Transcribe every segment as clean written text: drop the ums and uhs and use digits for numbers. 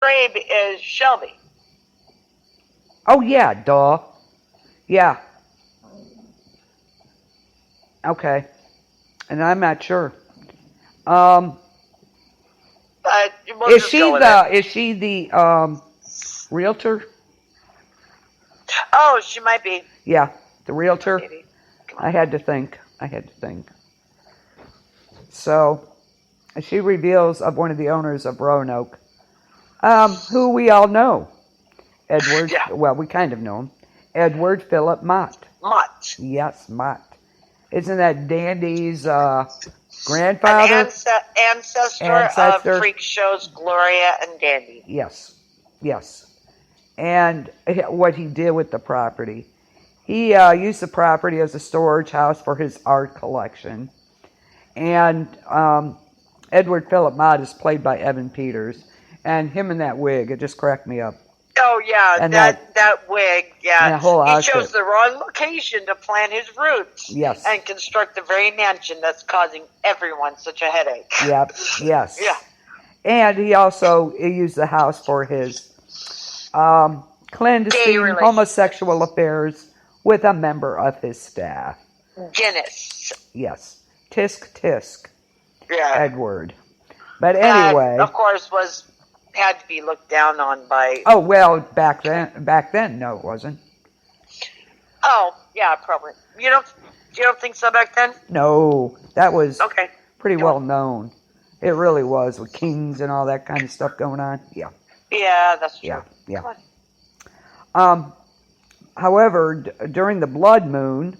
grave is Shelby. Oh, yeah, duh. Yeah. Okay. And I'm not sure. We'll Is just she go with the it. is she the realtor? Oh, she might be. Yeah, the realtor. Maybe. I had to think. So she reveals of one of the owners of Roanoke, who we all know, Edward. Yeah. Well, we kind of know him, Edward Philip Mott. Mott. Yes, Mott. Isn't that Dandy's grandfather? An ancestor of freak shows Gloria and Dandy. Yes, yes. And what he did with the property. He used the property as a storage house for his art collection. And Edward Philip Mott is played by Evan Peters. And him in that wig, it just cracked me up. Oh, yeah, and that wig, yeah. And that whole he outfit. chose the wrong location to plant his roots. Yes. And construct the very mansion that's causing everyone such a headache. Yep, yes. Yeah. And he also used the house for his clandestine homosexual affairs with a member of his staff. Guinness. Yes. Tisk. Yeah. Edward. But anyway. That, of course, had to be looked down on by... Oh, well, back then, no, it wasn't. Oh, yeah, probably. You don't think so back then? No, that was pretty Go well on. known. It really was, with kings and all that kind of stuff going on. Yeah. Yeah, that's true. Yeah. However, during the blood moon,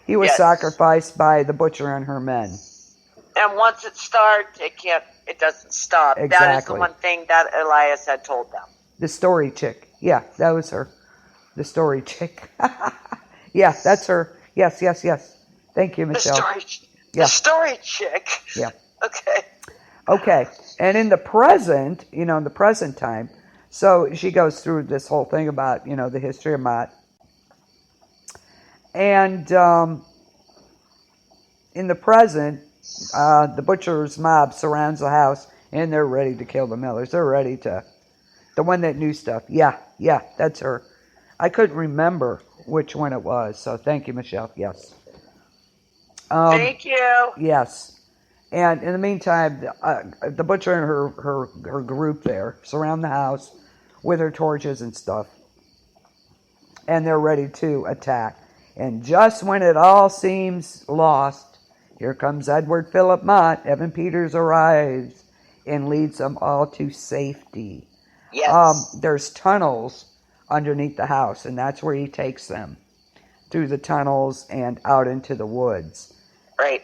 he was sacrificed by the butcher and her men. And once it starts, it doesn't stop. Exactly. That is the one thing that Elias had told them. The story chick. Yeah, that was her. The story chick. Yeah, that's her. Yes. Thank you, Michelle. The story chick. Yeah. Okay. And in the present, in the present time, so she goes through this whole thing about, the history of Mott. And in the present, the butcher's mob surrounds the house, and they're ready to kill the Millers. They're ready to... The one that knew stuff. Yeah, that's her. I couldn't remember which one it was, so thank you, Michelle. Yes. Thank you. Yes. And in the meantime, the butcher and her group there surround the house with their torches and stuff. And they're ready to attack. And just when it all seems lost, here comes Edward Philip Mott. Evan Peters arrives and leads them all to safety. Yes. There's tunnels underneath the house, and that's where he takes them. Through the tunnels and out into the woods. Right.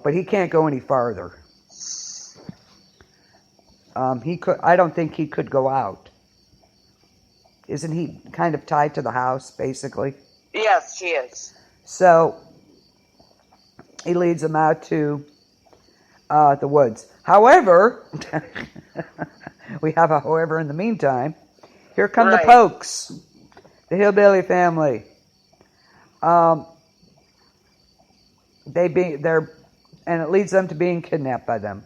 But he can't go any farther. I don't think he could go out. Isn't he kind of tied to the house, basically? Yes, he is. So, he leads them out to the woods. However, we have a however in the meantime. Here come the Pokes, the hillbilly family. And it leads them to being kidnapped by them.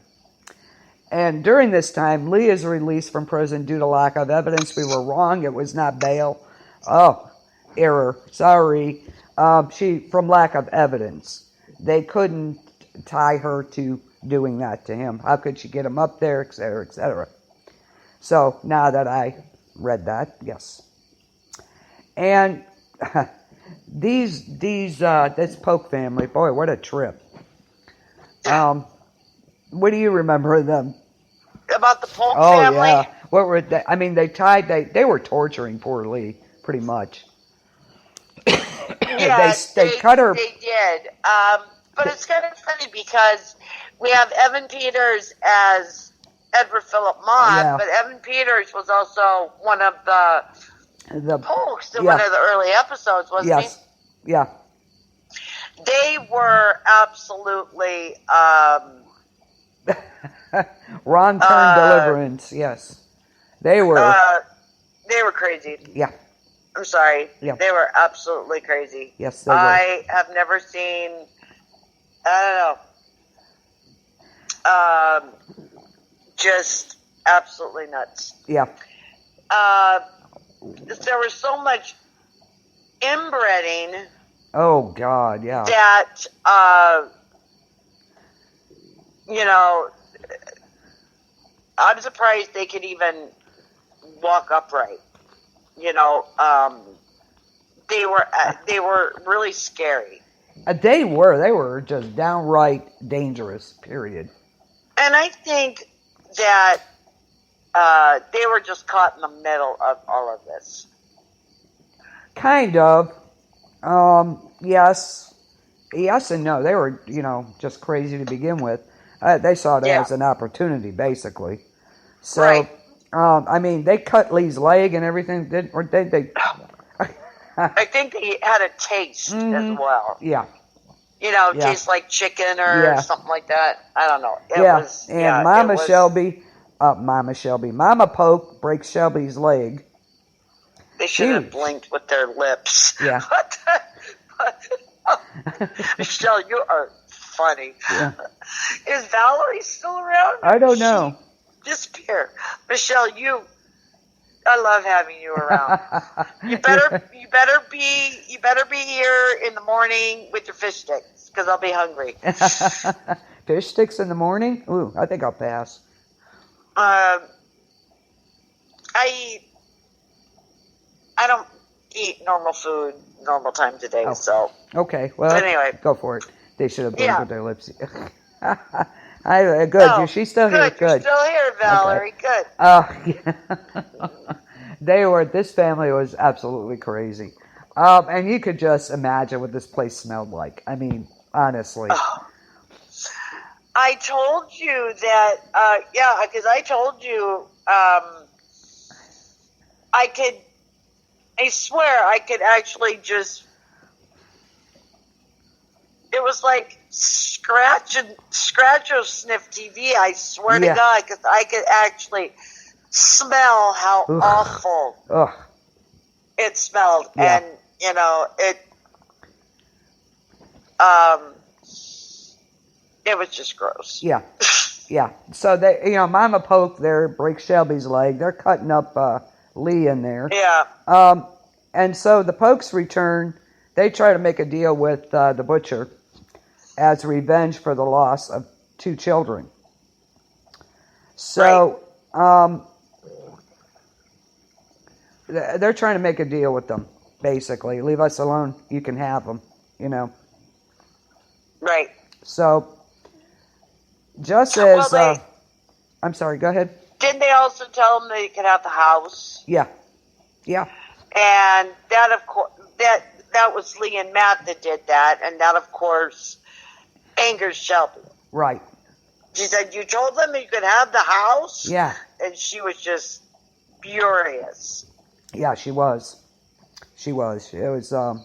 And during this time, Lee is released from prison due to lack of evidence. We were wrong. It was not bail. Oh, error. Sorry. From lack of evidence. They couldn't tie her to doing that to him. How could she get him up there, et cetera, et cetera. So now that I read that, yes. And this Polk family, boy, what a trip. What do you remember of them? About the Polk family? Oh, yeah. What were they? I mean, they were torturing poor Lee, pretty much. Yeah, they cut her. They did. But it's kind of funny because we have Evan Peters as Edward Philip Mott, but Evan Peters was also one of the Polks in one of the early episodes, wasn't he? Yeah. They were absolutely wrong turn deliverance. Yes, they were. They were crazy. Yeah. I'm sorry. Yeah. They were absolutely crazy. Yes, they were. I have never seen. I don't know. Just absolutely nuts. Yeah. There was so much inbreeding. Oh, God, yeah. That, you know, I'm surprised they could even walk upright. You know, they were really scary. They were just downright dangerous, period. And I think that they were just caught in the middle of all of this. Kind of. Yes and no. They were, just crazy to begin with. They saw it as an opportunity, basically. So, right. They cut Lee's leg and everything. They I think they had a taste as well. Yeah. Tastes like chicken or something like that. I don't know. Mama Poke breaks Shelby's leg. They should have blinked with their lips. Yeah. Michelle, you are funny. Yeah. Is Valerie still around? I don't know. She disappeared. Michelle, I love having you around. You better be here in the morning with your fish sticks, because I'll be hungry. Fish sticks in the morning? Ooh, I think I'll pass. I don't eat normal food normal time today, so. Okay, well, anyway. Go for it. They should have blinked with their lips. Good. No, She's still here. Good. You're still here, Valerie. Okay. Good. This family was absolutely crazy. And you could just imagine what this place smelled like. I mean, honestly. Oh. I told you that, because I told you, I swear I could actually just, it was like scratch or sniff TV. I swear to God, because I could actually smell how awful it smelled. Yeah. And, it was just gross. Yeah. Yeah. So Mama Poke there breaks Shelby's leg. They're cutting up Lee in there. Yeah. And so the Pokes return. They try to make a deal with the butcher as revenge for the loss of 2 children. So they're trying to make a deal with them, basically. Leave us alone. You can have them, Right. So, just as... I'm sorry, go ahead. Didn't they also tell them they could have the house? Yeah. Yeah. And that, of course, that was Lee and Matt that did that, and that, of course, angers Shelby. Right. She said, "You told them you could have the house?" Yeah. And she was just furious. Yeah, she was. She was. It was, I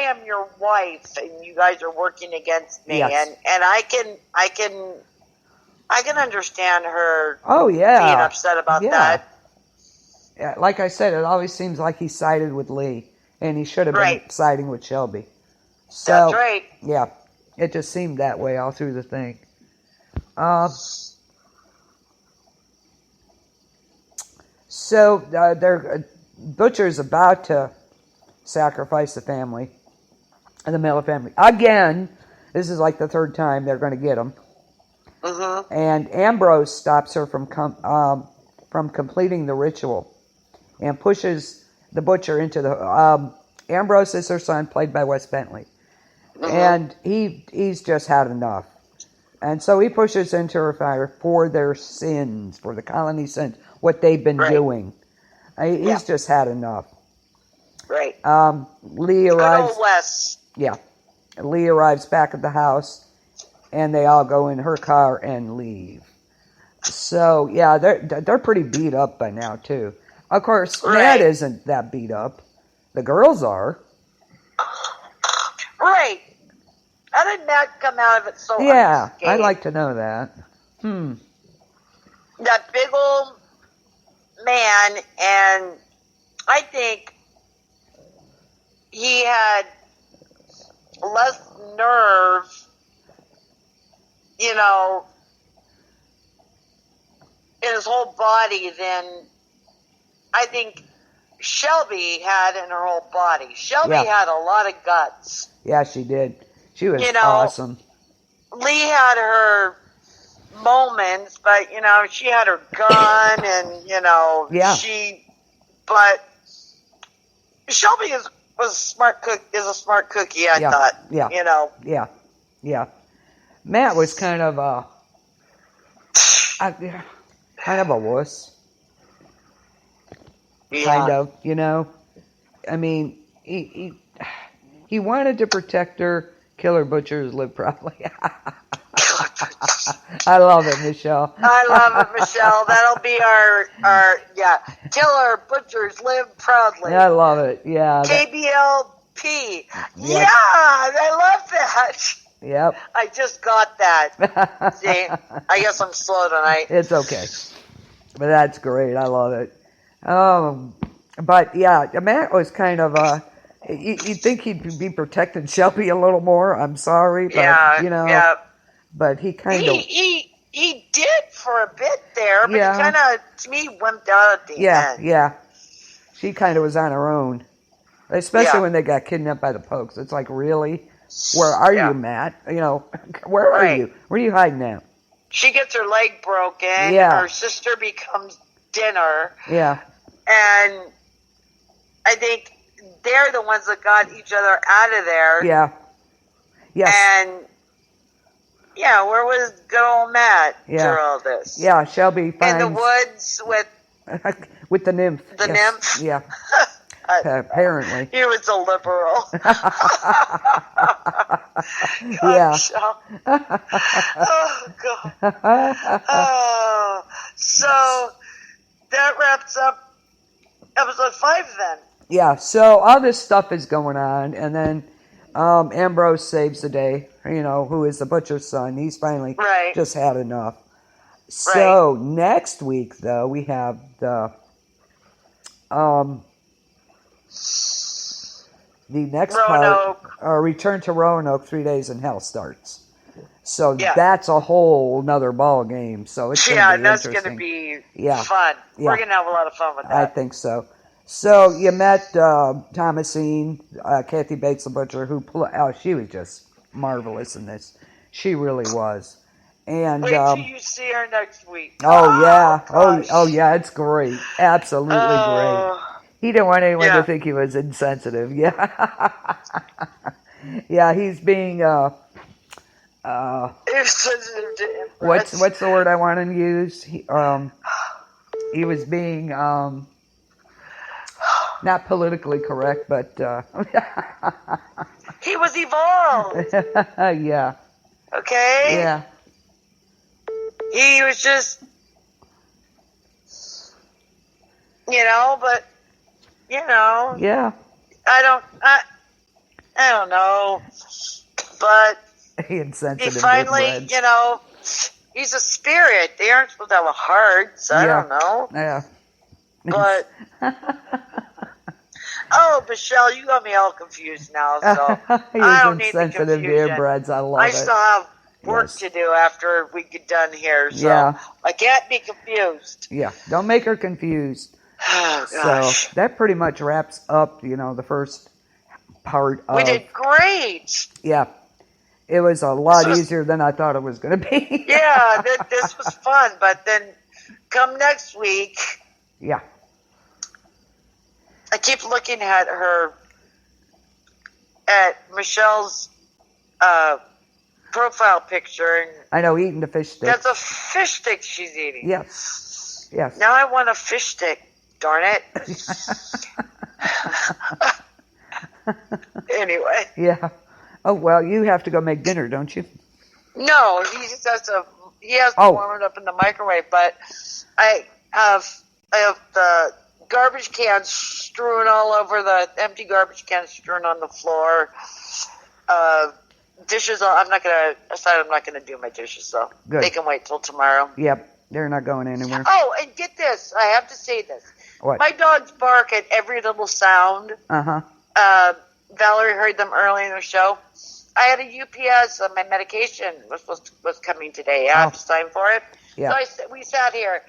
am your wife, and you guys are working against me, yes. and I can understand her. Oh yeah, being upset about that. Yeah, like I said, it always seems like he sided with Lee, and he should have been siding with Shelby. So, that's right. Yeah, it just seemed that way all through the thing. So their butcher's about to sacrifice the family, the Miller family again. This is like the 3rd time they're going to get him. Mm-hmm. And Ambrose stops her from completing the ritual, and pushes the butcher into the. Ambrose is her son, played by Wes Bentley, and he's just had enough, and so he pushes into her fire for their sins, for the colony sins, what they've been doing. He's just had enough. Right. Lee arrives. Good old Wes. Yeah, Lee arrives back at the house, and they all go in her car and leave. So yeah, they're pretty beat up by now too. Of course, Ned isn't that beat up. The girls are. Right. How did Ned come out of it so unscathed? Yeah, I'd like to know that. That big old man, and I think he had less nerve, his whole body than I think Shelby had in her whole body. Shelby had a lot of guts. Yeah, she did. She was awesome. Lee had her moments, but she had her gun, and but Shelby is a smart cookie. I thought. Yeah. Matt was kind of a wuss. Yeah. Kind of, I mean, he wanted to protect her. Killer butchers live proudly. I love it, Michelle. I love it, Michelle. That'll be our Killer butchers live proudly. I love it. Yeah. KBLP. Yep. Yeah, I love that. Yep. I just got that. See, I guess I'm slow tonight. It's okay. But that's great. I love it. But yeah, Matt was kind of you'd think he'd be protecting Shelby a little more. I'm sorry, but but he kind of he did for a bit there, but he kind of, to me, wimped out at the end. Yeah. She kind of was on her own, especially when they got kidnapped by the Pokes. It's like, really? Where are you, Matt? Where are you? Where are you hiding now? She gets her leg broken. Yeah. Her sister becomes dinner. Yeah. And I think they're the ones that got each other out of there. Yeah. Yes. And where was good old Matt through all this? Yeah, Shelby finds... In the woods with... with the nymph. The nymph? Yeah. Apparently. He was a liberal. Oh, God. Oh. So, that wraps up episode 5 then. Yeah, so all this stuff is going on, and then Ambrose saves the day, who is the butcher's son. He's finally just had enough. So next week, though, we have the next Roanoke. part, Return to Roanoke, 3 Days in Hell starts. So that's a whole nother ball game. So it's going to be that's interesting. going to be fun. Yeah. We're going to have a lot of fun with that. I think so. So you met Thomasine, Kathy Bates the Butcher, she was just marvelous in this. She really was. And wait till you see her next week. Oh yeah. Oh yeah, it's great. Absolutely great. He didn't want anyone to think he was insensitive. Yeah. Yeah, he's being insensitive to impress. what's the word I want to use? He was being not politically correct, but he was evolved. Yeah. Okay? Yeah. He was just, but, Yeah. I don't know. But Insensitive. he finally, he's a spirit. They aren't supposed to have a heart, so I don't know. Yeah. But, Michelle, you got me all confused now, so I don't need the insensitive confusion. earbuds. I love it. I still have work to do after we get done here, so I can't be confused. Yeah, don't make her confused. Oh, gosh. So that pretty much wraps up, the first part of... We did great. Yeah. It was a lot easier than I thought it was going to be. Yeah, this was fun, but then come next week... Yeah. I keep looking at Michelle's profile picture. And I know, eating the fish stick. That's a fish stick she's eating. Yes. Yes. Now I want a fish stick, darn it. Anyway. Yeah. Oh, well, you have to go make dinner, don't you? No, he has to warm it up in the microwave, but I have the garbage cans strewn all over empty garbage cans strewn on the floor. Dishes, I'm not going to do my dishes, so they can wait till tomorrow. Yep, they're not going anywhere. Oh, and get this, I have to say this. What? My dogs bark at every little sound. Uh-huh. Valerie heard them early in the show. I had a UPS, my medication was coming today. I have to sign for it. Yeah. So we sat here.